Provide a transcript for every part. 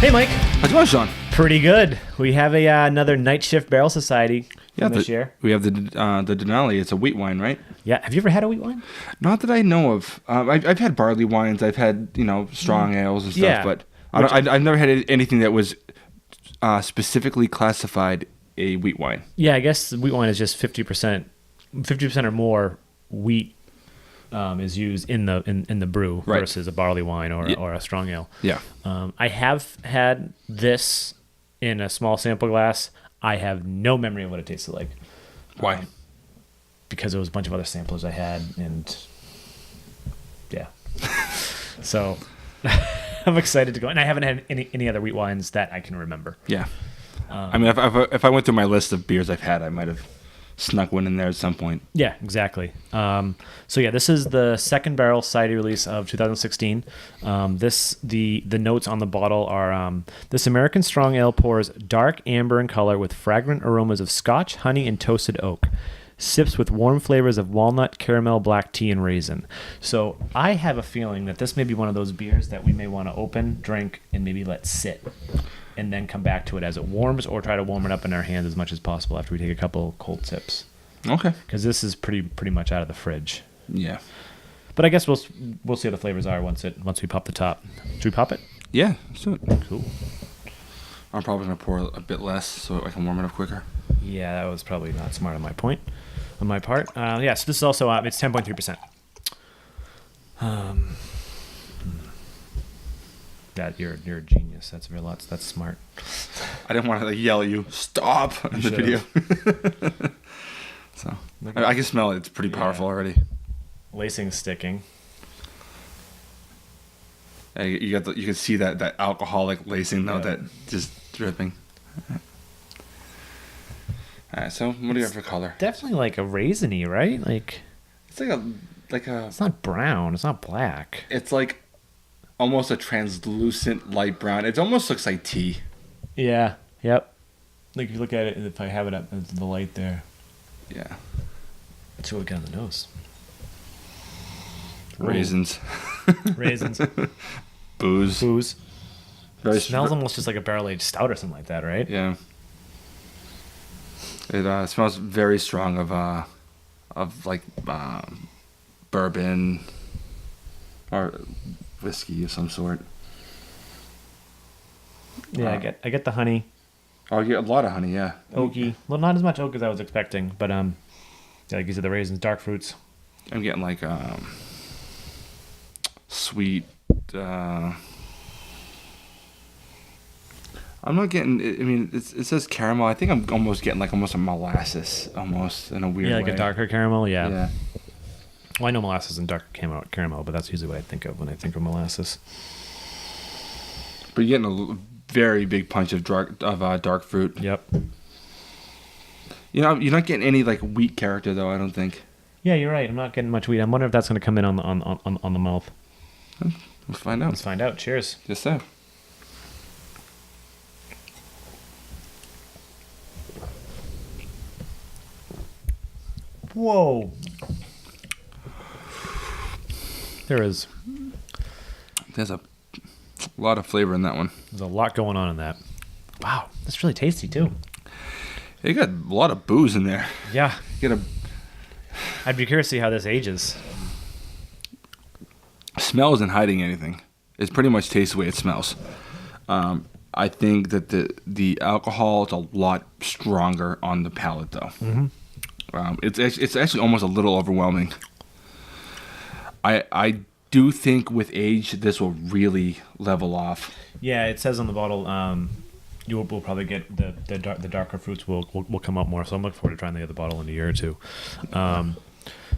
Hey, Mike. How's it going, Sean? Pretty good. We have another Night Shift Barrel Society this year. We have the Denali. It's a wheat wine, right? Yeah. Have you ever had a wheat wine? Not that I know of. I've had barley wines. I've had strong ales and stuff, but I've never had anything that was specifically classified a wheat wine. Yeah, I guess the wheat wine is just 50% or more wheat is used in the brew versus a barley wine or a strong ale. Yeah. I have had this in a small sample glass. I have no memory of what it tasted like. Why? Because there was a bunch of other samplers I had, and yeah. So I'm excited to go. And I haven't had any other wheat wines that I can remember. Yeah. I mean, if I went through my list of beers I've had, I might have snuck one in there at some point. Yeah, exactly. This is the second Barrel Society release of 2016. The notes on the bottle are this American strong ale pours dark amber in color with fragrant aromas of Scotch, honey, and toasted oak. Sips with warm flavors of walnut, caramel, black tea, and raisin. So I have a feeling that this may be one of those beers that we may want to open, drink, and maybe let sit, and then come back to it as it warms, or try to warm it up in our hands as much as possible after we take a couple cold sips. Okay. Because this is pretty much out of the fridge. Yeah. But I guess we'll see what the flavors are once we pop the top. Should we pop it? Yeah. Let's do it. Cool. I'm probably gonna pour a bit less so I can warm it up quicker. Yeah, that was probably not smart on my part. So this is also it's 10.3%. That you're a genius. That's that's smart. I didn't want to yell at you. Stop in the video. So I can smell it. It's pretty powerful already. Lacing sticking. You can see that alcoholic lacing though, that just dripping. All right. So what do you have for color? Definitely like a raisiny, right? Like it's like a. It's not brown. It's not black. It's like almost a translucent light brown. It almost looks like tea. Yeah. Yep. Like if you look at it, if I have it up into the light there. Yeah. That's what we got on the nose. Raisins. Raisins. Booze. It smells almost just like a barrel-aged stout or something like that, right? Yeah. It smells very strong of like bourbon or whiskey of some sort. Yeah, I get the honey. Oh, you get a lot of honey, yeah. Oaky. Well, not as much oak as I was expecting, but like you said, the raisins, dark fruits. I'm getting like sweet. I'm not getting. I mean, it says caramel. I think I'm almost getting like almost a molasses, almost in a weird way. Yeah, like a darker caramel. Yeah. Yeah. Well, I know molasses and darker caramel, but that's usually what I think of when I think of molasses. But you're getting a very big punch of dark fruit. Yep. You're not getting any like wheat character though. I don't think. Yeah, you're right. I'm not getting much wheat. I'm wondering if that's going to come in on the mouth. Let's find out. Let's find out. Cheers. Yes, sir. Whoa. There's a lot of flavor in that one. There's a lot going on in that. Wow, that's really tasty too. You got a lot of booze in there. Yeah. I'd be curious to see how this ages. Smell isn't hiding anything. It pretty much tastes the way it smells. I think that the alcohol is a lot stronger on the palate though. Mm-hmm. It's actually almost a little overwhelming. I do think with age this will really level off. Yeah, it says on the bottle we'll probably get the darker fruits will come out more. So I'm looking forward to trying the other bottle in a year or two.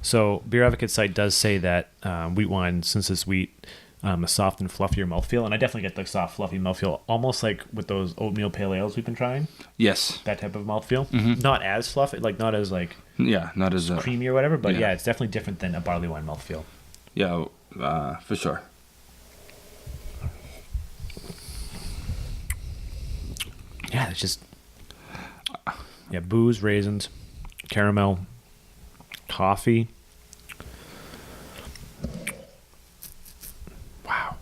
So Beer Advocate's site does say that wheat wine, since it's wheat, a soft and fluffier mouthfeel, and I definitely get the soft, fluffy mouthfeel, almost like with those oatmeal pale ales we've been trying. Yes, that type of mouthfeel. Mm-hmm. Not as fluffy, like not as like not as creamy or whatever, but yeah, it's definitely different than a barley wine mouthfeel. Yeah, for sure. Yeah, it's just booze, raisins, caramel, coffee. Wow.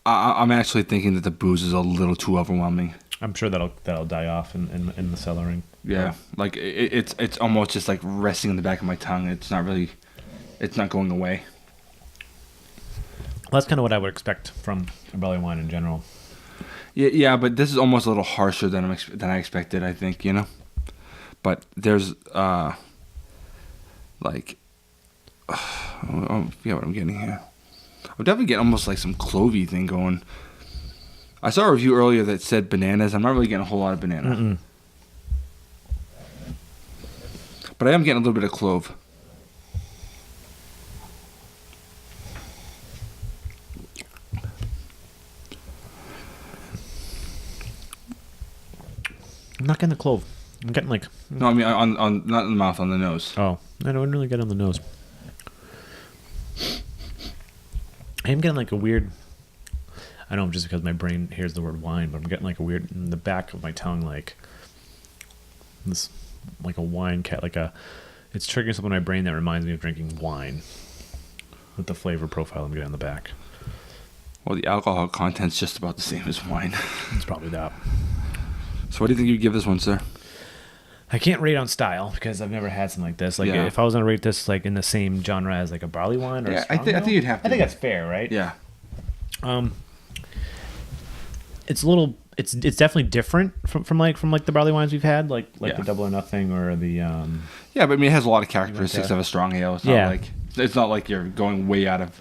I'm actually thinking that the booze is a little too overwhelming. I'm sure that'll die off in the cellaring. Yeah, like it's almost just like resting in the back of my tongue. It's not going away. Well, that's kind of what I would expect from a barley wine in general. Yeah, but this is almost a little harsher than I expected. I think, you know, but there's like, I forget what I'm getting here. I'm definitely getting almost like some clovey thing going. I saw a review earlier that said bananas. I'm not really getting a whole lot of banana. Mm-mm. But I am getting a little bit of clove. I'm not getting the clove. I'm getting like... No, I mean on not in the mouth, on the nose. Oh, I don't really get it on the nose. I am getting like a weird... I know just because my brain hears the word wine, but I'm getting like a weird... in the back of my tongue, like... this, like a wine cat, like a... It's triggering something in my brain that reminds me of drinking wine. With the flavor profile I'm getting on the back. Well, the alcohol content's just about the same as wine. It's probably that. So what do you think you'd give this one, sir? I can't rate on style because I've never had something like this. Like if I was gonna rate this like in the same genre as like a barley wine or a strong ale, I think you'd have to. I think that's fair, right? Yeah. It's a little. It's definitely different from the barley wines we've had, like the Double or Nothing or the. Yeah, but I mean, it has a lot of characteristics of a strong ale. It's not like you're going way out of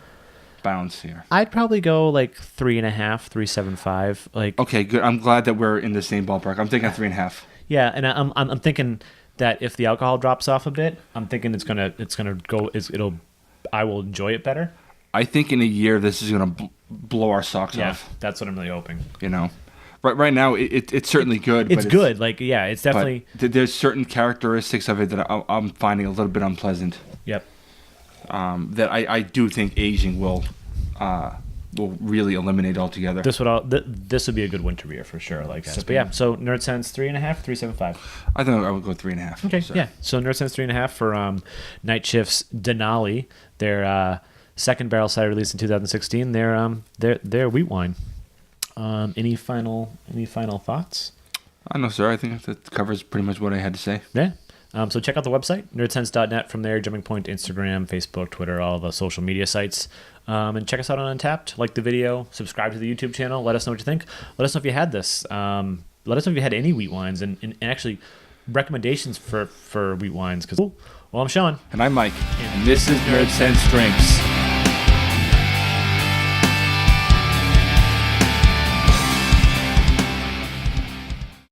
bounds here. I'd probably go like 3.5, 3.75. Like. Okay, good. I'm glad that we're in the same ballpark. I'm thinking 3.5. Yeah, and I'm thinking that if the alcohol drops off a bit, I'm thinking I will enjoy it better. I think in a year this is gonna blow our socks off. Yeah, that's what I'm really hoping. You know, right now it's certainly good. It's good. Like it's definitely. There's certain characteristics of it that I'm finding a little bit unpleasant. Yep. That I do think aging will really eliminate altogether. This would be a good winter beer for sure. Like that. But yeah, so Nerdsense 3.5, 3.75. I think I would go 3.5. Okay, so. Yeah. So Nerdsense 3.5 for Night Shift's Denali, their second barrel cider release in 2016. Their wheat wine. Any final thoughts? I know, sir. I think that covers pretty much what I had to say. Yeah. So check out the website, nerdsense.net. From there, Jumping Point, Instagram, Facebook, Twitter, all the social media sites. And check us out on Untapped. Like the video, subscribe to the YouTube channel. Let us know what you think. Let us know if you had this. Let us know if you had any wheat wines and actually recommendations for wheat wines. Well, I'm Sean. And I'm Mike. And this is Nerdsense Drinks.